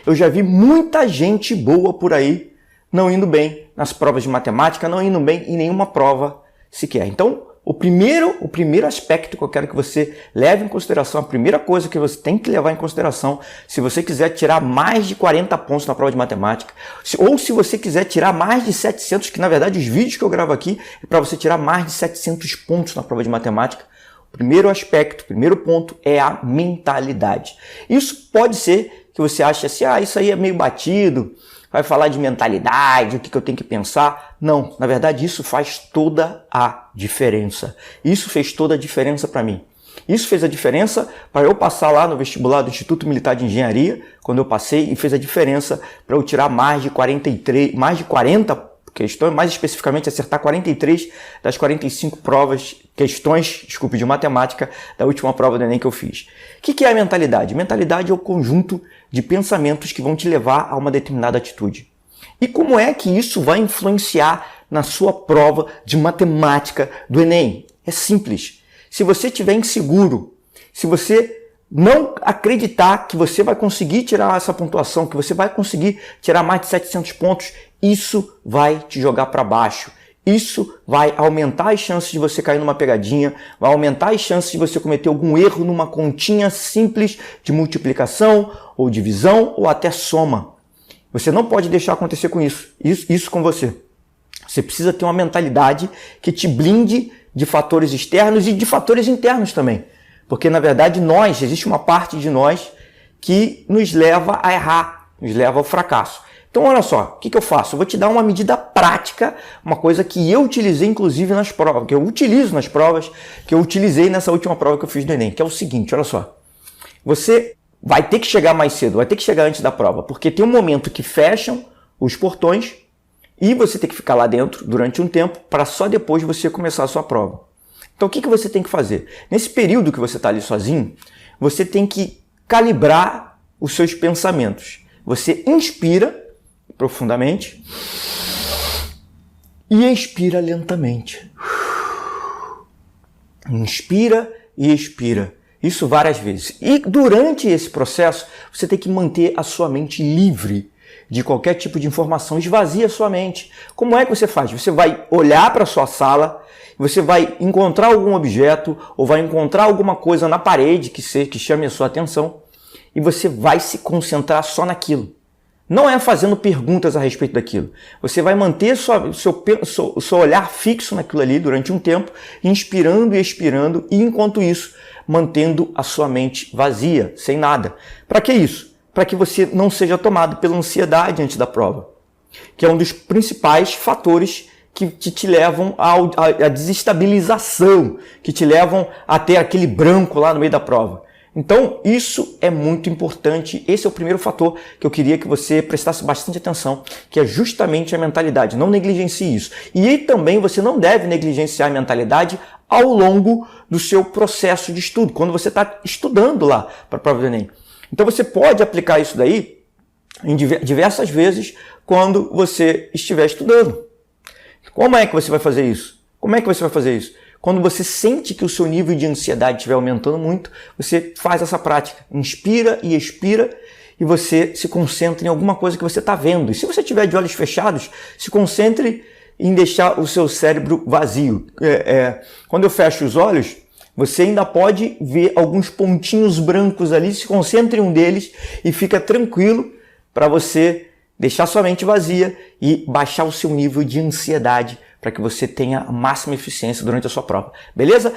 eu já vi muita gente boa por aí não indo bem nas provas de matemática, não indo bem em nenhuma prova sequer. Então, o primeiro aspecto que eu quero que você leve em consideração, a primeira coisa que você tem que levar em consideração, se você quiser tirar mais de 40 pontos na prova de matemática, ou se você quiser tirar mais de 700, que na verdade os vídeos que eu gravo aqui é para você tirar mais de 700 pontos na prova de matemática, o primeiro aspecto, o primeiro ponto é a mentalidade. Isso pode ser que você ache assim, isso aí é meio batido, vai falar de mentalidade, o que eu tenho que pensar. Não, na verdade isso faz toda a diferença. Isso fez toda a diferença para mim. Isso fez a diferença para eu passar lá no vestibular do Instituto Militar de Engenharia, quando eu passei, e fez a diferença para eu tirar mais de 40 questões, mais especificamente acertar 43 das 45 questões de matemática da última prova do Enem que eu fiz. O que é a mentalidade? Mentalidade é o conjunto de pensamentos que vão te levar a uma determinada atitude. E como é que isso vai influenciar na sua prova de matemática do Enem? É simples. Se você estiver inseguro, se você não acreditar que você vai conseguir tirar essa pontuação, que você vai conseguir tirar mais de 700 pontos, isso vai te jogar para baixo. Isso vai aumentar as chances de você cair numa pegadinha, vai aumentar as chances de você cometer algum erro numa continha simples de multiplicação, ou divisão, ou até soma. Você não pode deixar acontecer com isso com você. Você precisa ter uma mentalidade que te blinde de fatores externos e de fatores internos também. Porque, na verdade, existe uma parte de nós que nos leva a errar, nos leva ao fracasso. Então, olha só, o que eu faço? Eu vou te dar uma medida prática, uma coisa que eu utilizei, inclusive, nas provas, que eu utilizo nas provas, que eu utilizei nessa última prova que eu fiz do Enem, que é o seguinte, olha só. Você vai ter que chegar mais cedo, vai ter que chegar antes da prova, porque tem um momento que fecham os portões e você tem que ficar lá dentro durante um tempo para só depois você começar a sua prova. Então, o que você tem que fazer? Nesse período que você está ali sozinho, você tem que calibrar os seus pensamentos. Você inspira profundamente e expira lentamente. Inspira e expira. Isso várias vezes. E durante esse processo, você tem que manter a sua mente livre de qualquer tipo de informação. Esvazia a sua mente. Como é que você faz? Você vai olhar para a sua sala, você vai encontrar algum objeto ou vai encontrar alguma coisa na parede que chame a sua atenção e você vai se concentrar só naquilo. Não é fazendo perguntas a respeito daquilo. Você vai manter o seu olhar fixo naquilo ali durante um tempo, inspirando e expirando, e enquanto isso, mantendo a sua mente vazia, sem nada. Para que isso? Para que você não seja tomado pela ansiedade antes da prova, que é um dos principais fatores que te levam à desestabilização, que te levam a ter aquele branco lá no meio da prova. Então, isso é muito importante. Esse é o primeiro fator que eu queria que você prestasse bastante atenção, que é justamente a mentalidade. Não negligencie isso. E aí também você não deve negligenciar a mentalidade ao longo do seu processo de estudo, quando você está estudando lá para a prova do Enem. Então, você pode aplicar isso daí em diversas vezes quando você estiver estudando. Como é que você vai fazer isso? Quando você sente que o seu nível de ansiedade estiver aumentando muito, você faz essa prática. Inspira e expira e você se concentra em alguma coisa que você está vendo. E se você estiver de olhos fechados, se concentre em deixar o seu cérebro vazio. Quando eu fecho os olhos, você ainda pode ver alguns pontinhos brancos ali, se concentre em um deles e fica tranquilo para você deixar sua mente vazia e baixar o seu nível de ansiedade para que você tenha a máxima eficiência durante a sua prova. Beleza?